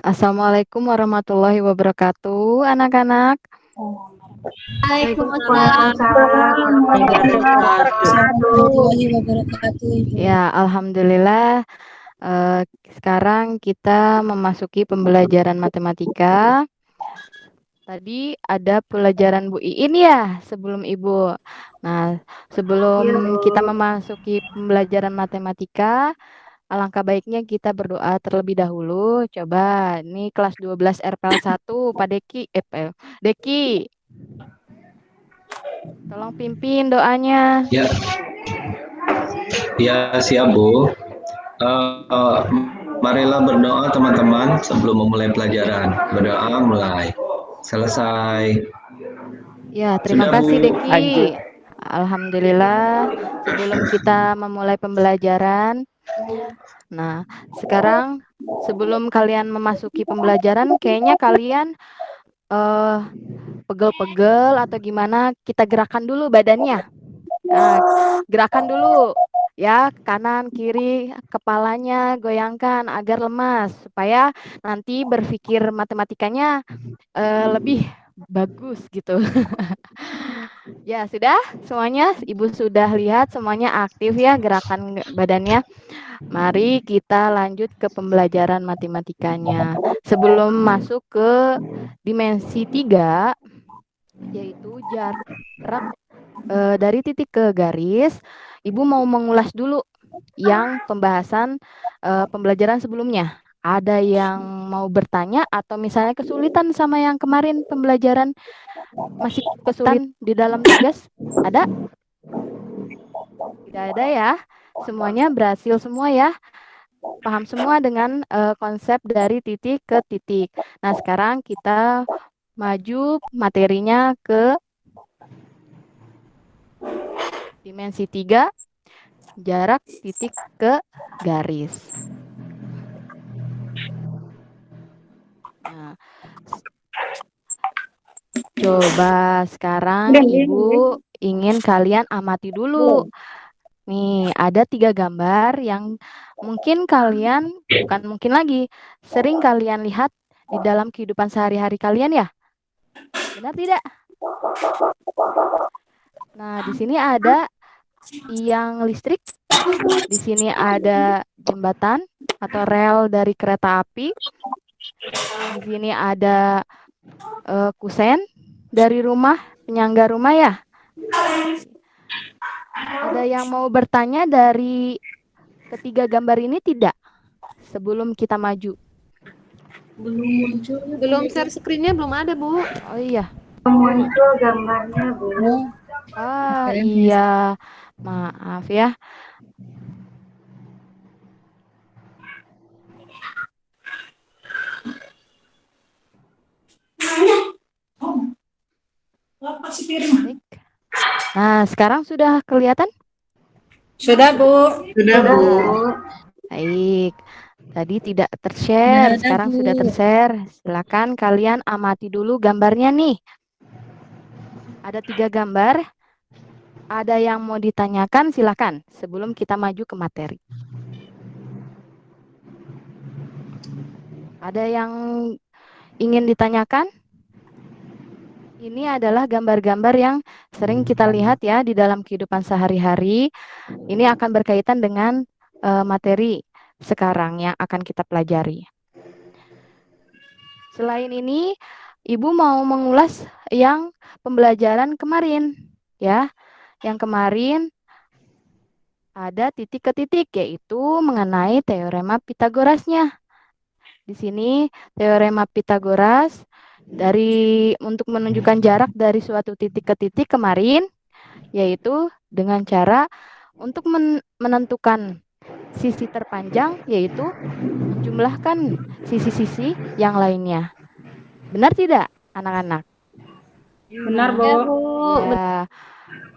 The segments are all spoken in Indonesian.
Assalamualaikum warahmatullahi wabarakatuh, anak-anak. Waalaikumsalam warahmatullahi wabarakatuh, Ibu. Ya, alhamdulillah. Sekarang kita memasuki pembelajaran matematika. Tadi ada pelajaran Bu Iin ya sebelum Ibu. Nah, sebelum kita memasuki pembelajaran matematika, alangkah baiknya kita berdoa terlebih dahulu. Coba, ini kelas 12 RPL 1, Pak Deki. Deki, tolong pimpin doanya. Ya, ya siap Bu. Eh, Marilah berdoa teman-teman sebelum memulai pelajaran. Berdoa mulai. Selesai. Ya, terima Sudah kasih Bu. Deki. Alhamdulillah, sebelum kita memulai pembelajaran. Nah, sekarang sebelum kalian memasuki pembelajaran, kayaknya kalian pegel-pegel atau gimana, kita gerakan dulu badannya. Nah, gerakan dulu ya, kanan, kiri, kepalanya goyangkan agar lemas, supaya nanti berpikir matematikanya lebih bagus gitu. Ya, sudah semuanya, Ibu sudah lihat semuanya aktif ya gerakan badannya. Mari kita lanjut ke pembelajaran matematikanya. Sebelum masuk ke dimensi 3, yaitu jarak dari titik ke garis, Ibu mau mengulas dulu yang pembahasan pembelajaran sebelumnya. Ada yang mau bertanya atau misalnya kesulitan sama yang kemarin pembelajaran, masih kesulitan di dalam tugas? Ada? Tidak ada ya? Semuanya berhasil semua ya? Paham semua dengan konsep dari titik ke titik. Nah, sekarang kita maju materinya ke dimensi 3, jarak titik ke garis. Nah, coba sekarang Ibu ingin kalian amati dulu. Nih, ada 3 gambar yang mungkin kalian, bukan mungkin lagi, sering kalian lihat di dalam kehidupan sehari-hari kalian ya? Benar tidak? Nah, di sini ada tiang listrik, di sini ada jembatan atau rel dari kereta api, di sini ada kusen dari rumah, penyangga rumah ya. Ada yang mau bertanya dari ketiga gambar ini tidak? Sebelum kita maju. Belum muncul. Belum share screen-nya, belum ada, Bu. Oh iya. Muncul gambarnya, Bu. Ah iya, maaf ya. Baik. Nah, sekarang sudah kelihatan? Sudah, Bu. Sudah, Bu. Baik. Tadi tidak tershare, sekarang sudah tershare. Silakan kalian amati dulu gambarnya nih. Ada 3 gambar. Ada yang mau ditanyakan, silakan sebelum kita maju ke materi. Ada yang ingin ditanyakan? Ini adalah gambar-gambar yang sering kita lihat ya di dalam kehidupan sehari-hari. Ini akan berkaitan dengan materi sekarang yang akan kita pelajari. Selain ini, Ibu mau mengulas yang pembelajaran kemarin ya. Yang kemarin ada titik ke titik, yaitu mengenai teorema Pitagorasnya. Di sini teorema Pitagoras untuk menunjukkan jarak dari suatu titik ke titik kemarin, yaitu dengan cara untuk menentukan sisi terpanjang, yaitu menjumlahkan sisi-sisi yang lainnya. Benar tidak, anak-anak? Benar, Bu.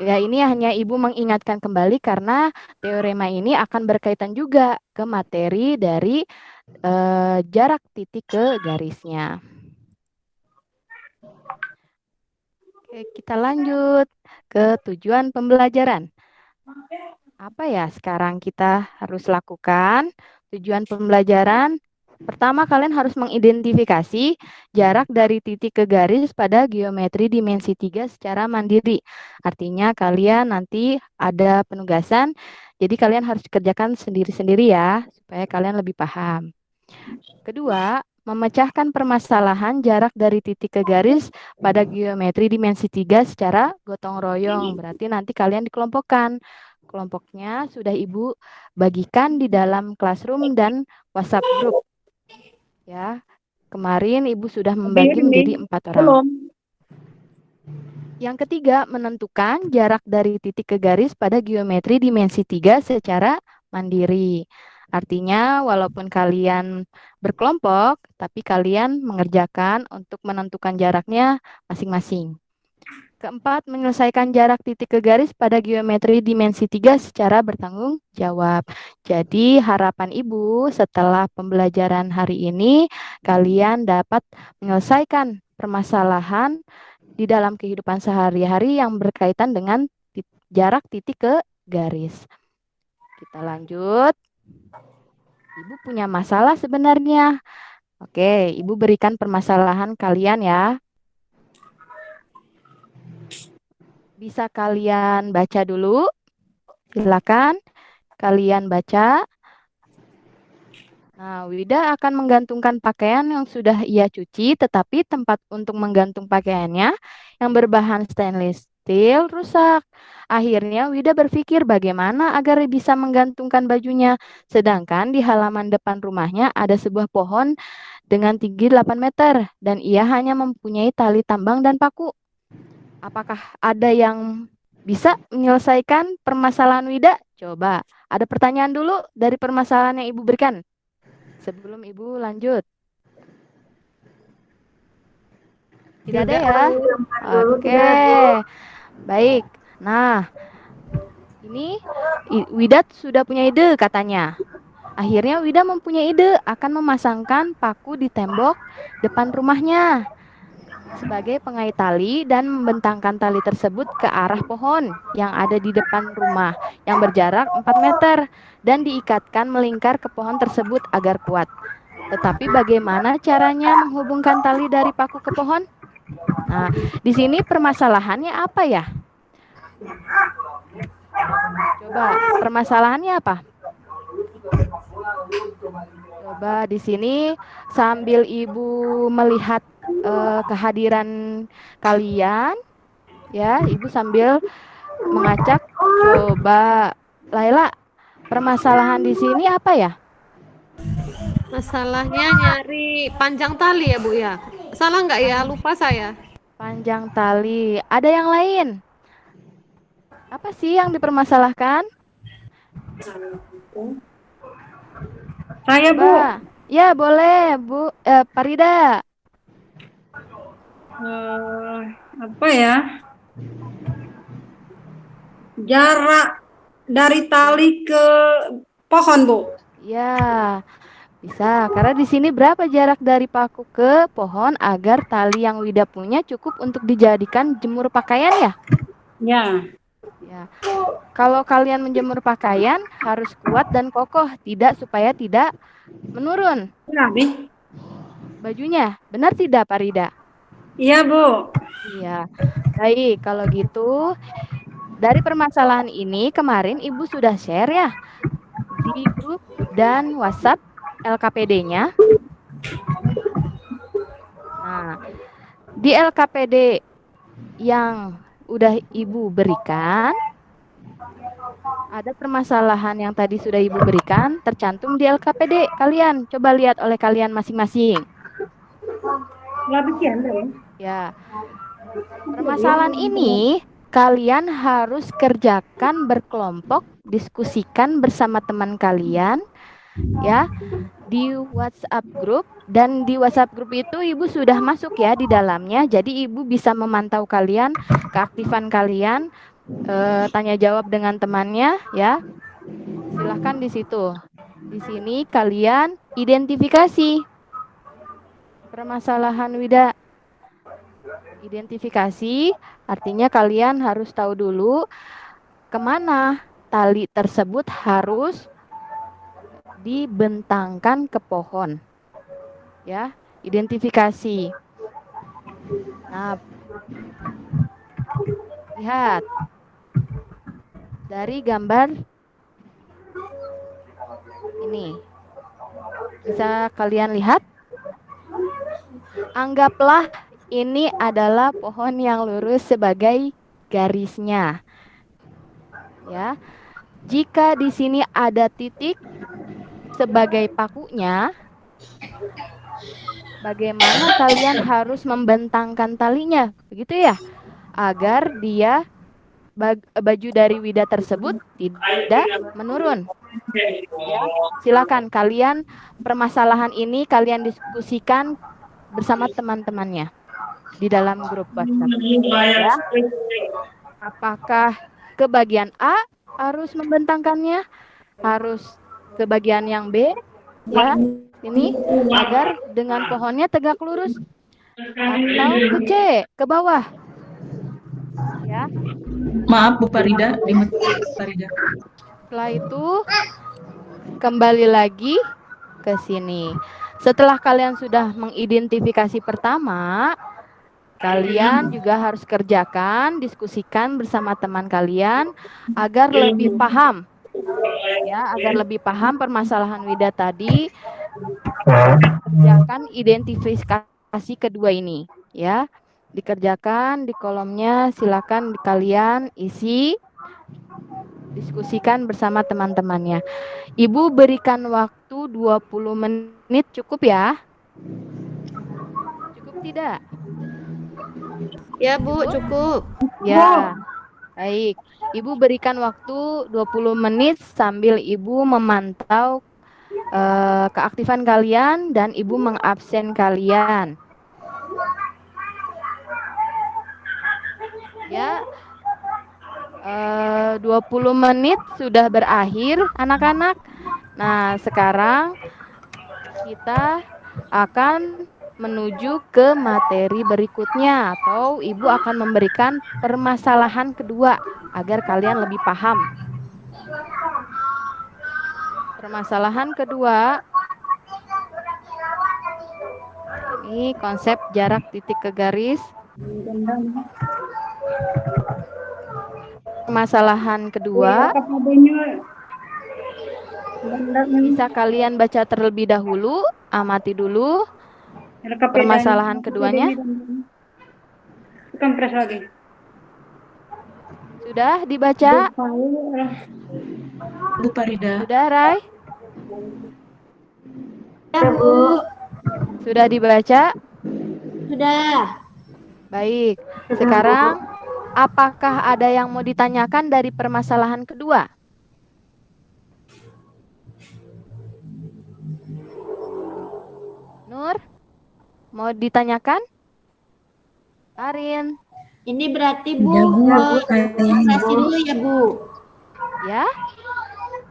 Ya, ini hanya Ibu mengingatkan kembali karena teorema ini akan berkaitan juga ke materi dari jarak titik ke garisnya. Oke, kita lanjut ke tujuan pembelajaran. Apa ya sekarang kita harus lakukan? Tujuan pembelajaran Pertama, kalian harus mengidentifikasi jarak dari titik ke garis pada geometri dimensi 3 secara mandiri. Artinya kalian nanti ada penugasan, jadi kalian harus kerjakan sendiri-sendiri ya, supaya kalian lebih paham. Kedua, memecahkan permasalahan jarak dari titik ke garis pada geometri dimensi 3 secara gotong royong. Berarti nanti kalian dikelompokkan. Kelompoknya sudah Ibu bagikan di dalam classroom dan WhatsApp group. Ya, kemarin Ibu sudah membagi menjadi 4 orang. Yang ketiga, menentukan jarak dari titik ke garis pada geometri dimensi 3 secara mandiri. Artinya, walaupun kalian berkelompok, tapi kalian mengerjakan untuk menentukan jaraknya masing-masing. Keempat, menyelesaikan jarak titik ke garis pada geometri dimensi 3 secara bertanggung jawab. Jadi, harapan Ibu setelah pembelajaran hari ini, kalian dapat menyelesaikan permasalahan di dalam kehidupan sehari-hari yang berkaitan dengan jarak titik ke garis. Kita lanjut. Ibu punya masalah sebenarnya. Oke, Ibu berikan permasalahan kalian ya. Bisa kalian baca dulu. Silakan kalian baca. Nah, Wida akan menggantungkan pakaian yang sudah ia cuci, tetapi tempat untuk menggantung pakaiannya yang berbahan stainless steel rusak. Akhirnya Wida berpikir bagaimana agar bisa menggantungkan bajunya. Sedangkan di halaman depan rumahnya ada sebuah pohon dengan tinggi 8 meter dan ia hanya mempunyai tali tambang dan paku. Apakah ada yang bisa menyelesaikan permasalahan Wida? Coba, ada pertanyaan dulu dari permasalahan yang Ibu berikan sebelum Ibu lanjut. Tidak ada ya? Oke, baik. Nah, ini Wida sudah punya ide katanya. Akhirnya Wida mempunyai ide akan memasangkan paku di tembok depan rumahnya sebagai pengait tali dan membentangkan tali tersebut ke arah pohon yang ada di depan rumah yang berjarak 4 meter dan diikatkan melingkar ke pohon tersebut agar kuat. Tetapi bagaimana caranya menghubungkan tali dari paku ke pohon? Nah, di sini permasalahannya apa ya? Coba, permasalahannya apa? Coba di sini sambil Ibu melihat kehadiran kalian, ya, Ibu sambil mengacak. Coba, Laila, permasalahan di sini apa ya? Masalahnya nyari panjang tali ya Bu ya. Salah nggak ya? Lupa saya. Panjang tali. Ada yang lain? Apa sih yang dipermasalahkan? Saya, Bu. Coba. Ya, boleh, Bu. Farida. Apa ya? Jarak dari tali ke pohon, Bu. Ya, bisa. Karena di sini berapa jarak dari paku ke pohon agar tali yang Wida punya cukup untuk dijadikan jemur pakaian ya? Ya. Ya. Kalau kalian menjemur pakaian harus kuat dan kokoh, supaya tidak menurun Ya, Bi. bajunya. Benar tidak, Farida? Iya, Bu. Iya. Baik, kalau gitu dari permasalahan ini kemarin Ibu sudah share ya di grup dan WhatsApp LKPD-nya. Nah, di LKPD yang udah Ibu berikan, ada permasalahan yang tadi sudah Ibu berikan tercantum di LKPD kalian. Coba lihat oleh kalian masing-masing. Ya. Permasalahan ini kalian harus kerjakan berkelompok, diskusikan bersama teman kalian ya di WhatsApp group, dan di WhatsApp group itu Ibu sudah masuk ya di dalamnya. Jadi Ibu bisa memantau kalian, keaktifan kalian, tanya jawab dengan temannya ya. Silahkan di situ. Di sini kalian identifikasi permasalahan Wida. Identifikasi artinya kalian harus tahu dulu kemana tali tersebut harus dibentangkan ke pohon. Ya, identifikasi. Nah, lihat dari gambar ini. Bisa kalian lihat? Anggaplah ini adalah pohon yang lurus sebagai garisnya. Ya. Jika di sini ada titik sebagai pakunya, bagaimana kalian harus membentangkan talinya? Begitu ya? Agar dia baju dari Wida tersebut tidak menurun. Ya, silakan kalian permasalahan ini kalian diskusikan bersama teman-temannya di dalam grup WhatsApp. Ya. Apakah ke bagian A harus membentangkannya? Harus ke bagian yang B? Ya, ini agar dengan pohonnya tegak lurus. Atau ke C, ke bawah. Ya. Maaf Bu Farida, Farida. Setelah itu kembali lagi ke sini. Setelah kalian sudah mengidentifikasi pertama, kalian juga harus kerjakan, diskusikan bersama teman kalian agar lebih paham. Ya, agar lebih paham permasalahan Wida tadi. Kerjakan identifikasi kedua ini, ya. Dikerjakan di kolomnya, silakan kalian isi, diskusikan bersama teman-temannya. Ibu berikan waktu 20 menit, cukup ya? Cukup tidak? Ya Bu, cukup. Ya, baik. Ibu berikan waktu 20 menit sambil Ibu memantau keaktifan kalian dan Ibu mengabsen kalian. Ya, 20 menit sudah berakhir anak-anak. Nah, sekarang kita akan menuju ke materi berikutnya atau Ibu akan memberikan permasalahan kedua agar kalian lebih paham. Permasalahan kedua, ini konsep jarak titik ke garis. Permasalahan kedua, bisa kalian baca terlebih dahulu, amati dulu permasalahan keduanya. Kompres lagi. Sudah dibaca? Bu Farida. Sudah, Rai? Ya, Bu. Sudah dibaca? Sudah. Baik. Sekarang, apakah ada yang mau ditanyakan dari permasalahan kedua? Nur, mau ditanyakan? Karin, Ini berarti Bu, Udah, Bu. ilustrasi dulu ya Bu. ya?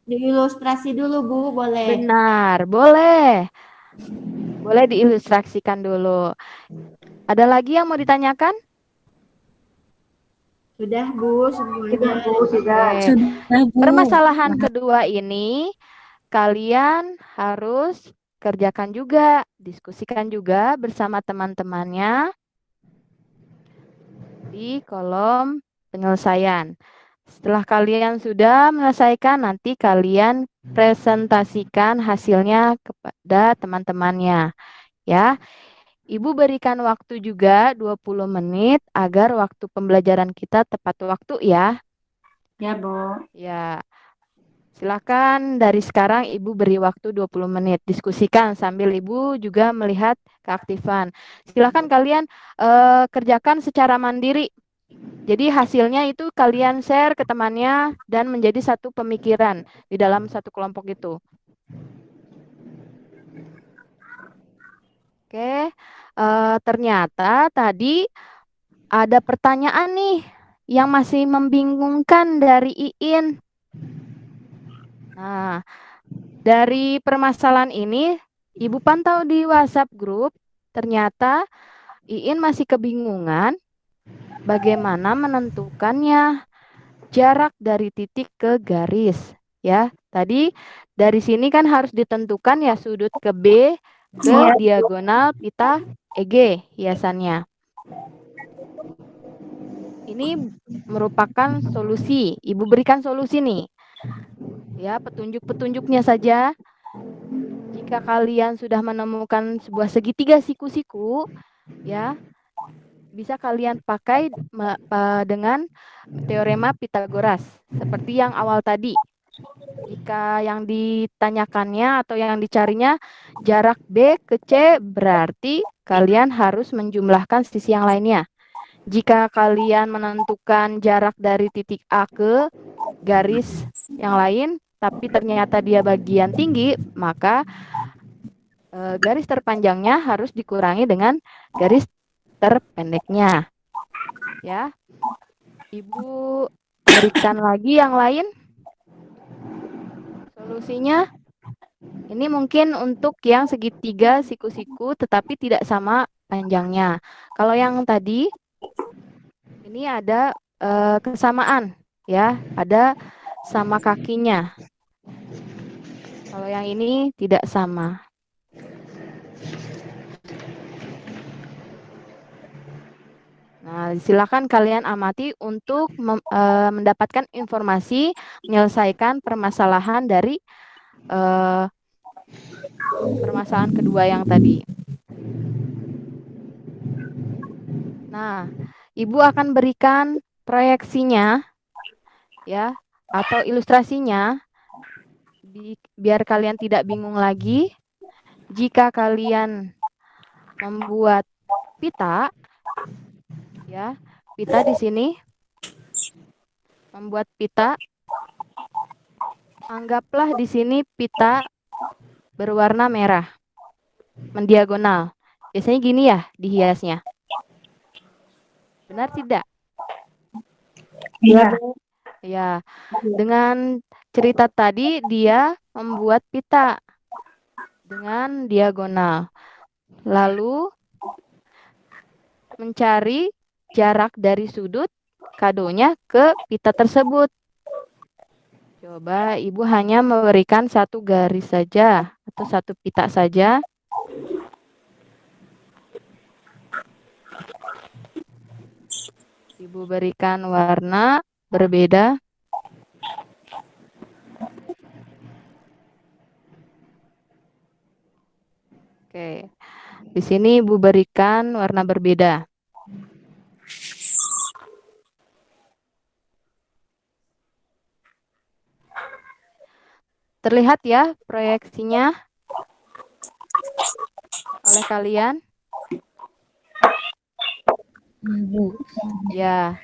Diilustrasi dulu Bu, boleh. Benar, boleh. Boleh diilustrasikan dulu. Ada lagi yang mau ditanyakan? Sudah Bu, semuanya. Oke. Sudah, Bu. Permasalahan kedua ini kalian harus kerjakan juga, diskusikan juga bersama teman-temannya di kolom penyelesaian. Setelah kalian sudah menyelesaikan, nanti kalian presentasikan hasilnya kepada teman-temannya. Ya. Ibu berikan waktu juga 20 menit agar waktu pembelajaran kita tepat waktu ya. Ya, Bu. Ya. Silakan dari sekarang Ibu beri waktu 20 menit. Diskusikan sambil Ibu juga melihat keaktifan. Silakan kalian kerjakan secara mandiri. Jadi hasilnya itu kalian share ke temannya dan menjadi satu pemikiran di dalam satu kelompok itu. Oke, ternyata tadi ada pertanyaan nih yang masih membingungkan dari Iin. Nah, dari permasalahan ini, Ibu pantau di WhatsApp grup, ternyata Iin masih kebingungan bagaimana menentukannya jarak dari titik ke garis. Ya, tadi dari sini kan harus ditentukan ya sudut ke B ke diagonal pita EG hiasannya. Ini merupakan solusi. Ibu berikan solusi nih. Ya, petunjuk-petunjuknya saja. Jika kalian sudah menemukan sebuah segitiga siku-siku, ya, bisa kalian pakai dengan teorema Pitagoras seperti yang awal tadi. Jika yang ditanyakannya atau yang dicarinya jarak B ke C, berarti kalian harus menjumlahkan sisi yang lainnya. Jika kalian menentukan jarak dari titik A ke garis yang lain, tapi ternyata dia bagian tinggi, maka garis terpanjangnya harus dikurangi dengan garis terpendeknya. Ya, Ibu berikan lagi yang lain. Solusinya, ini mungkin untuk yang segitiga siku-siku tetapi tidak sama panjangnya. Kalau yang tadi, ini ada kesamaan, ya, ada sama kakinya. Kalau yang ini tidak sama. Nah, silakan kalian amati untuk mendapatkan informasi menyelesaikan permasalahan dari permasalahan kedua yang tadi. Nah, Ibu akan berikan proyeksinya, ya, atau ilustrasinya, biar kalian tidak bingung lagi. Jika kalian membuat pita, ya, pita di sini, membuat pita, anggaplah di sini pita berwarna merah, mendiagonal. Biasanya gini ya dihiasnya. Benar tidak? Iya. Ya, dengan cerita tadi dia membuat pita dengan diagonal. Lalu mencari jarak dari sudut kadonya ke pita tersebut. Coba Ibu hanya memberikan satu garis saja atau satu pita saja. Ibu berikan warna berbeda. Oke. Di sini Ibu berikan warna berbeda. Terlihat ya proyeksinya oleh kalian? Ya.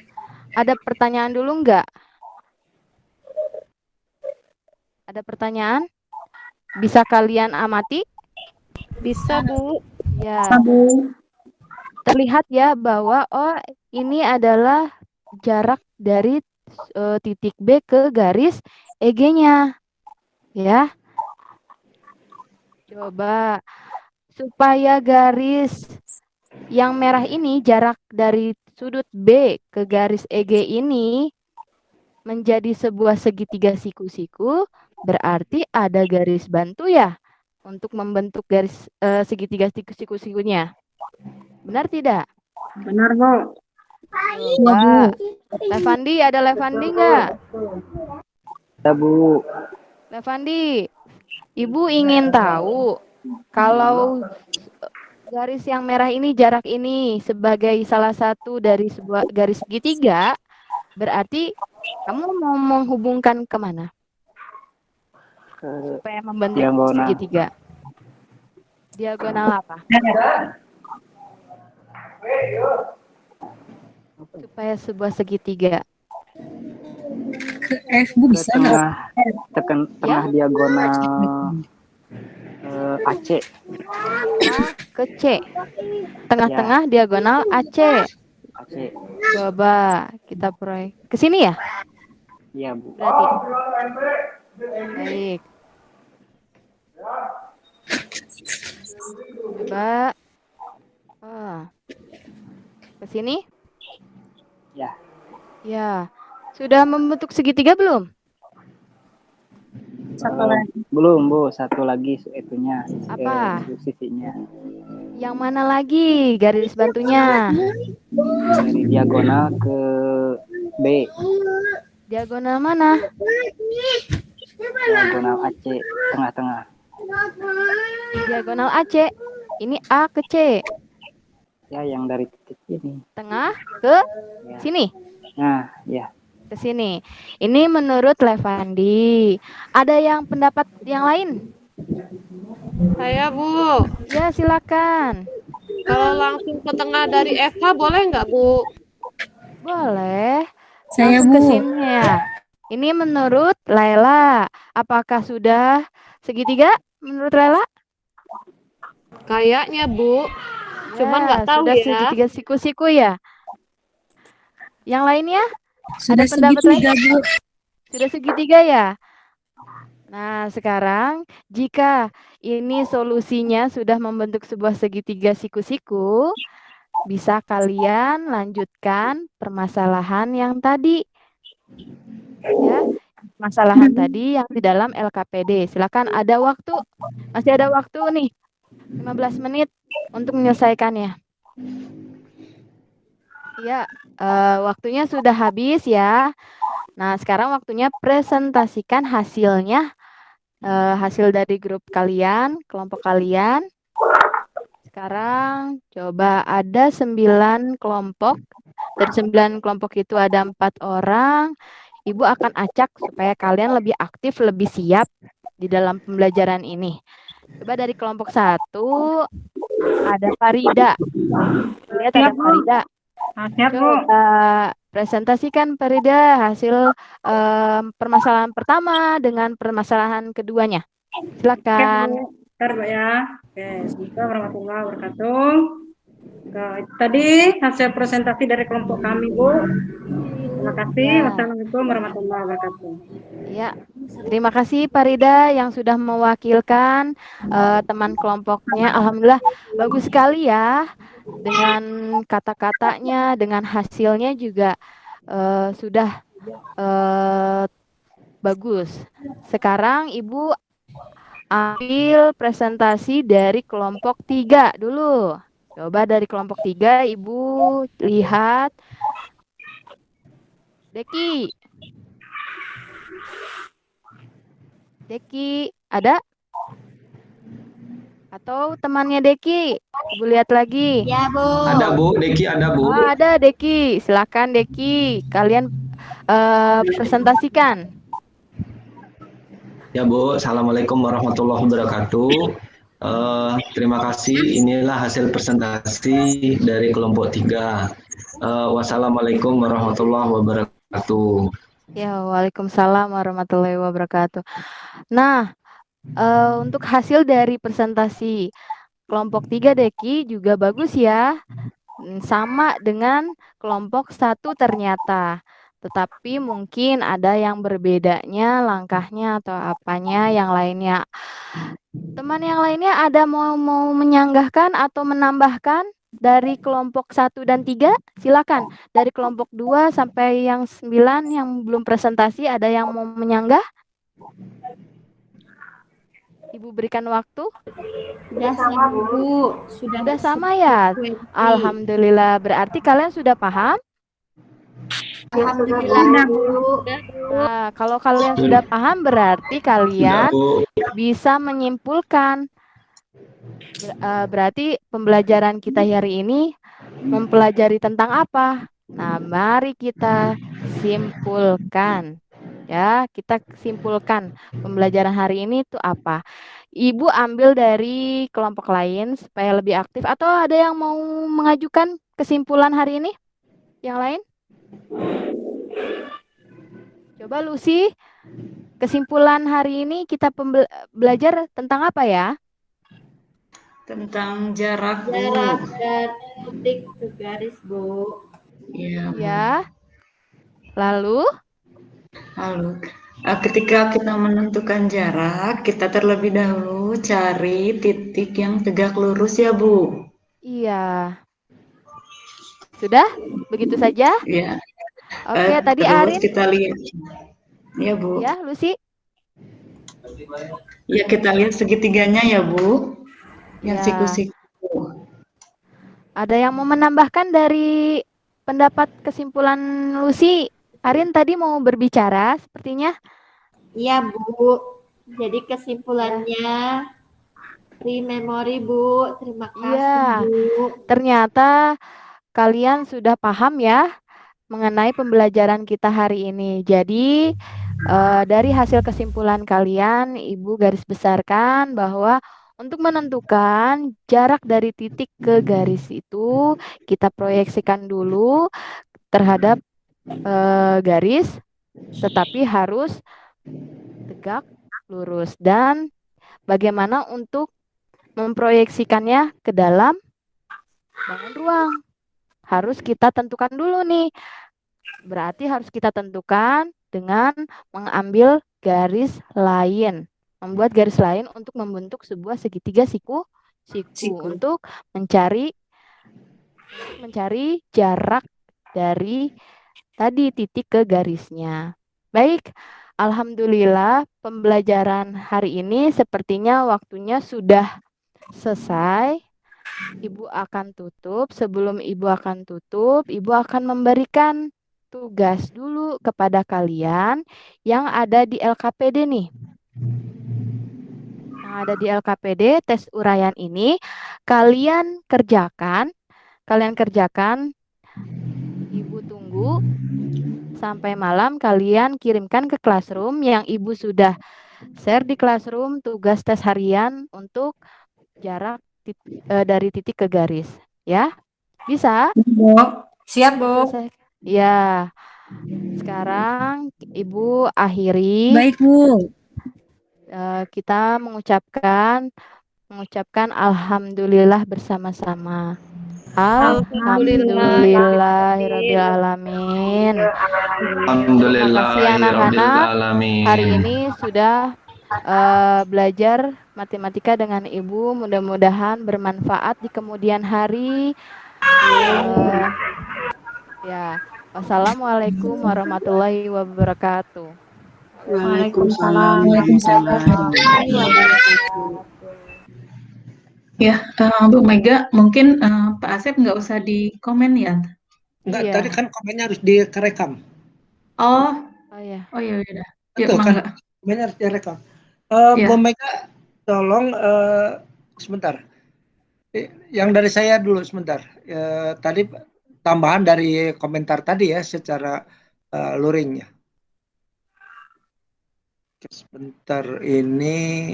Ada pertanyaan dulu enggak? Ada pertanyaan? Bisa kalian amati? Bisa, Bu. Ya. Terlihat ya bahwa ini adalah jarak dari titik B ke garis EG-nya. Ya. Coba supaya garis yang merah ini, jarak dari sudut B ke garis EG ini menjadi sebuah segitiga siku-siku, berarti ada garis bantu ya untuk membentuk garis segitiga siku-sikunya. Benar tidak? Benar, Bu. Coba. Levandi, ada Levandi nggak? Ya, Bu. Levandi, Ibu ingin tahu kalau garis yang merah ini, jarak ini sebagai salah satu dari sebuah garis segitiga, berarti kamu mau menghubungkan kemana? Supaya membentuk diagonal. segitiga. Diagonal apa? Supaya sebuah segitiga. Ke F, Bu, bisa nggak? Tengah diagonal AC. A ke C. Tengah-tengah diagonal AC. AC. Coba kita proyek. Ke sini ya? Iya, Bu. Berarti. Baik. Coba. Ke sini? Ya. Ya. Sudah membentuk segitiga belum? Satu lagi. Belum, Bu. Satu lagi itunya. Apa? Sisinya. Yang mana lagi garis bantunya? Dari diagonal ke B. Diagonal mana? Diagonal AC. Tengah-tengah. Diagonal AC. Ini A ke C. Ya, yang dari titik ini. Tengah ke Ya. sini. Nah, ya. Ke sini. Ini menurut Levandi. Ada yang pendapat yang lain? Saya, Bu. Ya, silakan. Kalau langsung ke tengah dari FH boleh nggak, Bu? Boleh. Saya, Langsung ke Bu. sini ya. Ini menurut Laila. Apakah sudah segitiga menurut Laila? Kayaknya, Bu. Cuman Ya, nggak tahu sudah ya. segitiga siku-siku ya. Yang lainnya? Sudah pendapat segitiga, Bu. Sudah segitiga ya? Nah, sekarang jika ini solusinya sudah membentuk sebuah segitiga siku-siku, bisa kalian lanjutkan permasalahan yang tadi. Ya, permasalahan tadi yang di dalam LKPD. Silakan, ada waktu. Masih ada waktu nih. 15 menit untuk menyelesaikannya. Ya, waktunya sudah habis ya. Nah, sekarang waktunya presentasikan hasilnya. Hasil dari grup kalian, kelompok kalian. Sekarang coba ada 9 kelompok. Dan 9 kelompok itu ada 4 orang. Ibu akan acak supaya kalian lebih aktif, lebih siap di dalam pembelajaran ini. Coba dari kelompok 1 ada Farida. Lihat ada Farida. Siap, Bu. Coba presentasikan Farida hasil permasalahan pertama dengan permasalahan keduanya. Silakan. Bentar, Bu ya. Oke, Assalamualaikum warahmatullahi wabarakatuh. Tadi hasil presentasi dari kelompok kami, Bu. Terima kasih. Ya. Wassalamualaikum warahmatullahi wabarakatuh. Ya, terima kasih Farida yang sudah mewakilkan teman kelompoknya. Alhamdulillah bagus sekali ya, dengan kata-katanya, dengan hasilnya juga sudah bagus. Sekarang Ibu ambil presentasi dari kelompok 3 dulu. Coba dari kelompok 3 Ibu lihat. Deki. Deki, ada? Atau temannya Deki? Ibu lihat lagi. Ya, Bu. Ada Bu, Deki ada Bu. Oh, ada Deki. Silakan Deki. Kalian presentasikan. Ya Bu, Assalamualaikum warahmatullahi wabarakatuh. Terima kasih, inilah hasil presentasi dari kelompok 3. Wassalamualaikum warahmatullahi wabarakatuh. Ya, waalaikumsalam warahmatullahi wabarakatuh. Nah, untuk hasil dari presentasi kelompok 3 Deki juga bagus ya. Sama dengan kelompok 1 ternyata. Tetapi mungkin ada yang berbedanya langkahnya atau apanya yang lainnya. Teman yang lainnya ada mau menyanggahkan atau menambahkan dari kelompok 1 dan 3? Silakan. Dari kelompok 2 sampai yang 9 yang belum presentasi, ada yang mau menyanggah? Ibu berikan waktu. Sudah sama, Bu. Sudah sama ya? Alhamdulillah. Berarti kalian sudah paham? Alhamdulillah, Bu. Nah, kalau kalian sudah paham berarti Sudah kalian Bu. bisa menyimpulkan. Berarti pembelajaran kita hari ini mempelajari tentang apa? Nah, mari kita simpulkan. Ya, kita simpulkan pembelajaran hari ini itu apa. Ibu ambil dari kelompok lain supaya lebih aktif. Atau ada yang mau mengajukan kesimpulan hari ini? Yang lain? Coba Lucy, kesimpulan hari ini kita belajar tentang apa ya? Tentang jarak, Bu. Jarak dari titik ke garis, Bu. Iya, Bu. Ya. Lalu? Lalu, ketika kita menentukan jarak, kita terlebih dahulu cari titik yang tegak lurus ya, Bu. Iya. Sudah? Begitu saja? Iya. Oke, tadi Terus Arin. kita lihat. Ya, Bu. Ya, Lucy. Ya, kita lihat segitiganya ya, Bu. Yang Ya. siku-siku. Ada yang mau menambahkan dari pendapat kesimpulan Lucy? Arin tadi mau berbicara sepertinya. Iya, Bu. Jadi kesimpulannya free memory, Bu. Terima kasih, Iya. Bu. Ternyata kalian sudah paham ya mengenai pembelajaran kita hari ini. Jadi dari hasil kesimpulan kalian, Ibu garis besarkan bahwa untuk menentukan jarak dari titik ke garis itu, kita proyeksikan dulu terhadap garis, tetapi harus tegak, lurus. Dan bagaimana untuk memproyeksikannya ke dalam bangun ruang. Harus kita tentukan dulu nih. Berarti harus kita tentukan dengan mengambil garis lain. Membuat garis lain untuk membentuk sebuah segitiga siku untuk mencari jarak dari tadi titik ke garisnya. Baik, alhamdulillah pembelajaran hari ini sepertinya waktunya sudah selesai. Ibu akan tutup. Sebelum Ibu akan tutup, Ibu akan memberikan tugas dulu kepada kalian yang ada di LKPD nih. Yang ada di LKPD, tes uraian ini kalian kerjakan. Ibu tunggu sampai malam, kalian kirimkan ke classroom yang Ibu sudah share di classroom tugas tes harian untuk jarak dari titik ke garis. Ya, bisa? Bu. Siap, Bu. Selesai. Ya, sekarang Ibu akhiri. Baik, Bu. Kita mengucapkan alhamdulillah bersama-sama. Alhamdulillahirrabbilalamin. Terima kasih anak-anak. Hari ini sudah belajar matematika dengan Ibu. Mudah-mudahan bermanfaat di kemudian hari. Ya, wassalamualaikum warahmatullahi wabarakatuh. Waalaikumsalam. Ya, Bu Mega, mungkin Pak Asep nggak usah dikomen ya? Enggak, Iya. tadi kan komennya harus direkam. Oh ya. Oh ya udah. Betul kan? Komennya harus direkam. Ya. Bu Mega, tolong sebentar. Yang dari saya dulu sebentar. Tadi tambahan dari komentar tadi ya secara luringnya. Sebentar ini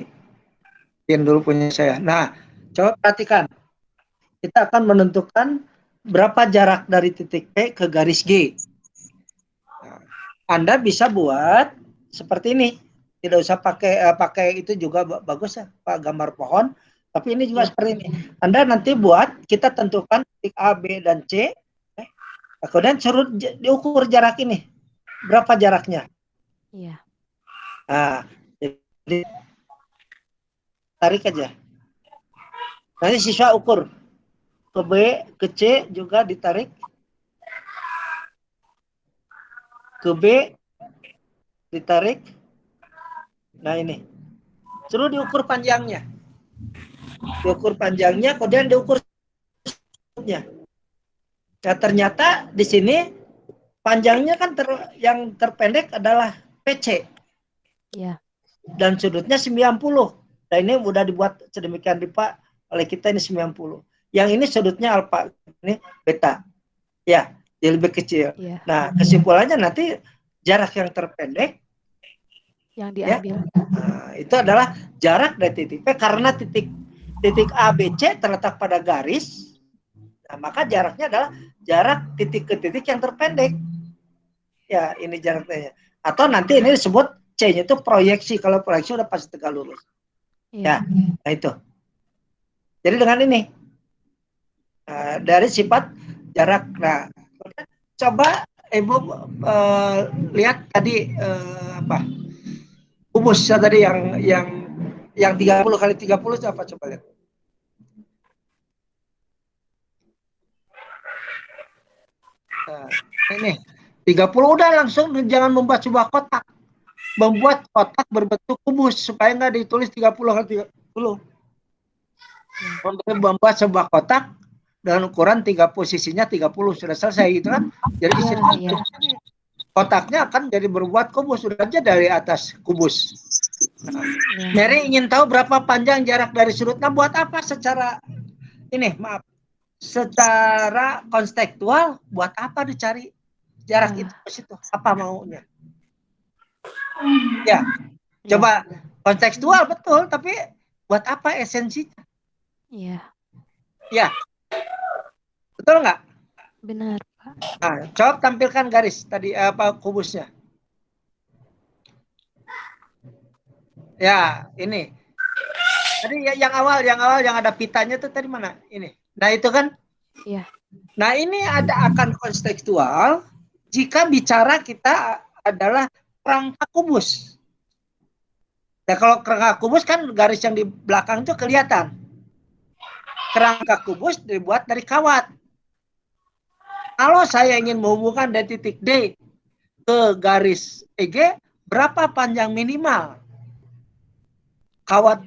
yang dulu punya saya. Nah, coba perhatikan. Kita akan menentukan berapa jarak dari titik P ke garis G. Nah, Anda bisa buat seperti ini. Tidak usah pakai itu juga bagus ya, Pak, gambar pohon. Tapi ini juga seperti ini. Anda nanti buat, kita tentukan titik A, B, dan C. Kemudian suruh diukur jarak ini. Berapa jaraknya? Iya. Nah, jadi tarik aja. Nanti siswa ukur. Ke B, ke C juga ditarik. Ke B ditarik. Nah ini. Suruh diukur panjangnya. Diukur panjangnya, kemudian diukur nya. Nah, ternyata di sini panjangnya kan yang terpendek adalah PC. Iya. Dan sudutnya 90. Nah, ini udah dibuat sedemikian rupa oleh kita ini 90. Yang ini sudutnya alfa, ini beta. Ya, jadi lebih kecil. Iya. Nah, kesimpulannya nanti jarak yang terpendek yang diambil. Ya, nah, itu adalah jarak dari titik P karena titik A, B, C terletak pada garis. Nah, maka jaraknya adalah jarak titik ke titik yang terpendek. Ya, ini jaraknya. Atau nanti ini disebut C-nya itu proyeksi. Kalau proyeksi udah pasti tegak lurus. Ya, nah itu. Jadi dengan ini dari sifat jarak. Nah, coba Ibu lihat tadi apa? Rumus tadi yang 30 kali 30 apa coba lihat. Nah, ini 30 udah langsung, jangan membuat sebuah kotak. membuat kotak berbentuk kubus supaya nggak ditulis 30 kali 30. Membuat sebuah kotak dengan ukuran posisinya 30 sudah selesai gitu kan. Jadi kotaknya akan jadi berbuat kubus, sudah aja dari atas kubus. Nah, Mary ingin tahu berapa panjang jarak dari sudut. Nah, buat apa secara secara konstekstual, buat apa dicari jarak itu ke situ? Apa maunya? Ya, coba kontekstual betul, tapi buat apa esensinya? Iya. Ya, betul nggak? Benar, Pak. Nah, coba tampilkan garis tadi kubusnya. Ya, ini. Tadi yang awal yang ada pitanya itu tadi mana? Ini. Nah, itu kan? Iya. Nah, ini akan kontekstual jika bicara kita adalah kerangka kubus. Ya, kalau kerangka kubus kan garis yang di belakang itu kelihatan. Kerangka kubus dibuat dari kawat. Kalau saya ingin menghubungkan dari titik D ke garis EG, berapa panjang minimal kawat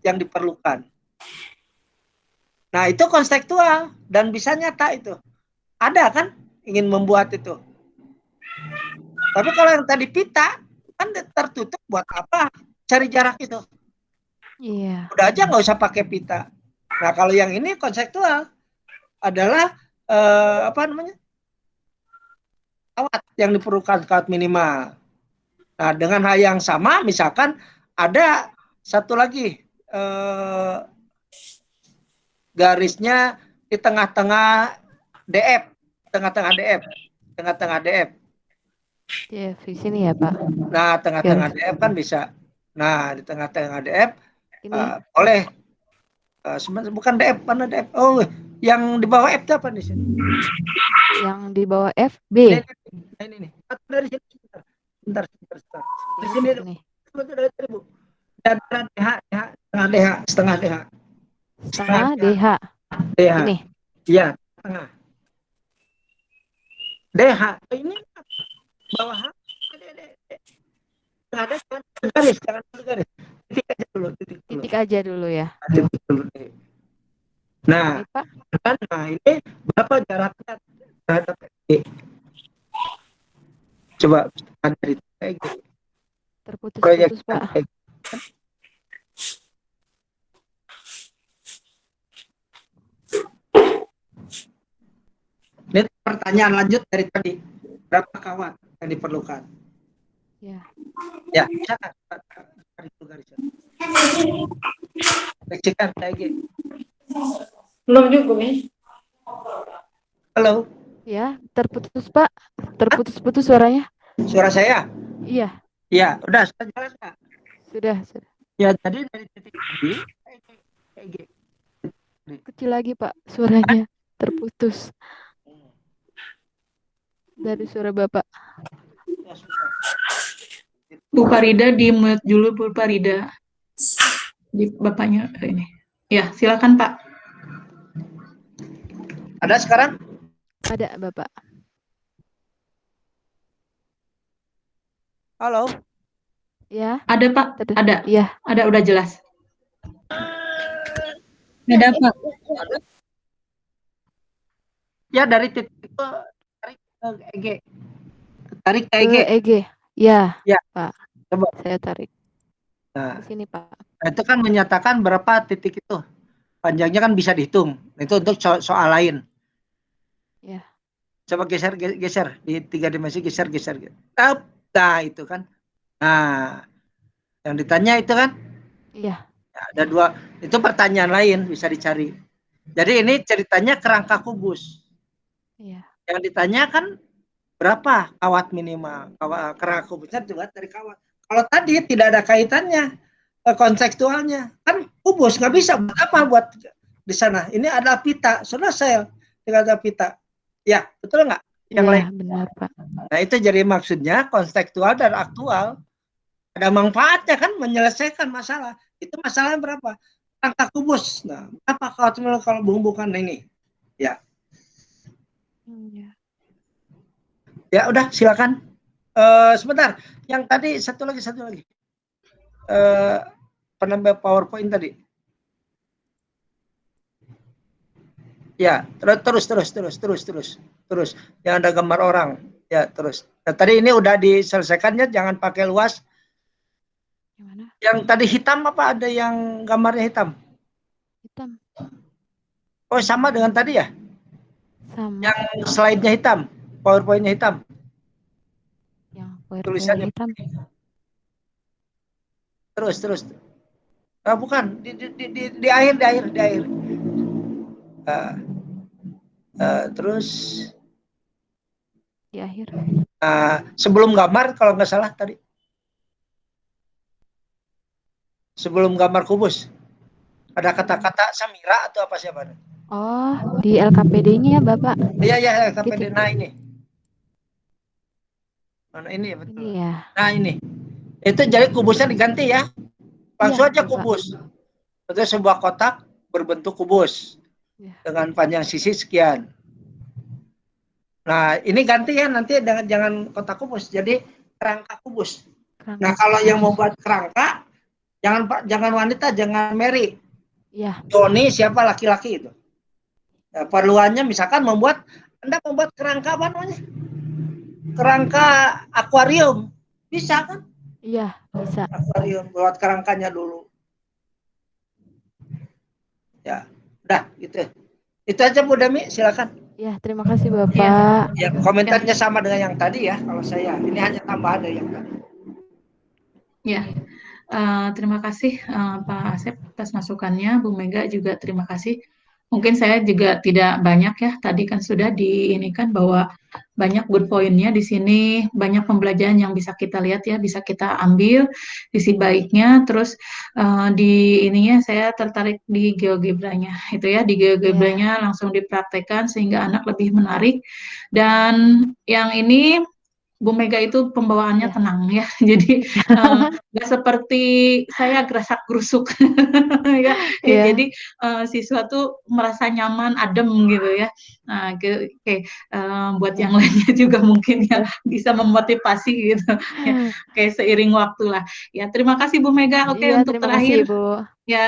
yang diperlukan? Nah, itu konstekstual dan bisa nyata itu. Ada kan ingin membuat itu. Tapi kalau yang tadi pita, kan tertutup, buat apa cari jarak itu? Iya. Udah aja nggak usah pakai pita. Nah, kalau yang ini konseptual adalah kawat yang diperlukan, kawat minimal. Nah, dengan hal yang sama, misalkan ada satu lagi garisnya di tengah-tengah DF, tengah-tengah DF. DF di sini ya, Pak. Nah, tengah-tengah DF kan bisa. Nah, di tengah-tengah DF oleh bukan DF, mana DF? Oh, yang di bawah F itu apa di sini? Yang di bawah F, B. Ini. Dari sini sebentar. Di sini. Dari tadi, Bu. Dan setengah DH. Setengah DH. Ini. Iya, tengah. DH ini bawah H. Ada garis, jangan garis. Titik aja dulu ya. Titik dulu. Nah, ini berapa jaraknya terhadap E? Coba dari EG. Terputus-putus, Pak. Ini pertanyaan lanjut dari tadi. Berapa kawat yang diperlukan? Ya. Ya, bisa kan? Garisnya. Reksikan EG. Belum juga, Mi. Halo. Ya, terputus, Pak. Terputus-putus suaranya. Suara saya? Iya. Iya, udah sudah jelas nggak? Sudah. Ya, tadi dari titik tadi EG. Kecil lagi, Pak, suaranya. Terputus. Dari suara Bapak. Bu Farida di mute dulu, Bu Farida. Di Bapaknya ini. Ya, silakan, Pak. Ada sekarang? Ada, Bapak. Halo. Ya. Ada, Pak. Ada. Iya. Ada, udah jelas. Ada, Pak. Ya, dari titik itu tarik ke EG. Tarik ke EG. EG. Ya, Pak. Coba. Saya tarik. Nah, di sini, Pak. Itu kan menyatakan berapa titik itu. Panjangnya kan bisa dihitung. Itu untuk soal lain. Ya. Coba geser di 3 dimensi, geser. Nah, itu kan. Nah, yang ditanya itu kan? Iya. Ya, ada 2. Itu pertanyaan lain bisa dicari. Jadi ini ceritanya kerangka kubus. Iya. Yang ditanya kan berapa kawat minimal? Kerangka kubusnya dibuat dari kawat. Kalau tadi tidak ada kaitannya kontekstualnya, kan kubus nggak bisa buat apa buat di sana. Ini adalah pita, selesai tinggal ada pita. Ya, betul nggak? Yang lain. Benar, Pak. Nah, itu jadi maksudnya kontekstual dan aktual. Ada manfaatnya kan menyelesaikan masalah. Itu masalahnya berapa? Angka kubus. Nah, apa kalau menghubungkan ini? Ya. Ya udah, silakan. Sebentar, yang tadi satu lagi. Penambah PowerPoint tadi. Ya, terus. Yang ada gambar orang. Ya, terus. Nah, tadi ini udah diselesaikannya, jangan pakai luas. Gimana? Yang tadi hitam apa ada yang gambarnya hitam? Hitam. Oh, sama dengan tadi ya? Sama. Yang slide-nya hitam, PowerPoint-nya hitam. Yang PowerPoint Tulisannya hitam. Terus. Ah, bukan, di akhir. Terus Di akhir. sebelum gambar kalau nggak salah tadi. Sebelum gambar kubus. Ada kata-kata Samira atau apa siapa? Oh, di LKPD-nya ya, Bapak. Iya, Gitu. KPD. Nah, ini. Mana ini ya, betul. Ini ya. Nah, ini. Itu jadi kubusnya diganti ya. Langsung Iya, aja Bapak. kubus. Itu sebuah kotak berbentuk kubus. Ya. Dengan panjang sisi sekian. Nah, ini ganti ya, nanti jangan kotak kubus, jadi kerangka kubus. Kerangka Nah, kalau kubus. yang mau buat kerangka, jangan wanita, jangan Mary. Iya. Joni siapa laki-laki itu. Nah, perluannya misalkan Anda membuat kerangka apa namanya? Kerangka akuarium. Bisa kan? Iya, bisa. Akuarium, buat kerangkanya dulu. Ya, udah gitu. Itu aja Bu Dami, silakan. Ya, terima kasih Bapak. Ya, komentarnya sama dengan yang tadi ya, kalau saya. Ini hanya tambahan dari yang tadi. Ya, terima kasih Pak Asep atas masukannya. Bu Mega juga terima kasih. Mungkin saya juga tidak banyak ya. Tadi kan sudah diinikan bahwa banyak good point-nya di sini, banyak pembelajaran yang bisa kita lihat ya, bisa kita ambil sisi baiknya. Terus di ininya saya tertarik di GeoGebranya itu ya, di GeoGebranya langsung dipraktekkan sehingga anak lebih menarik. Dan yang ini Bu Mega itu pembawaannya tenang ya, jadi nggak seperti saya gerasak-gerusuk ya. Jadi siswa tuh merasa nyaman, adem gitu ya. Nah, buat yang lainnya juga mungkin ya bisa memotivasi gitu ya, kayak seiring waktu lah. Ya, terima kasih Bu Mega. Oke, Iya, untuk terima kasih terakhir Bu. ya.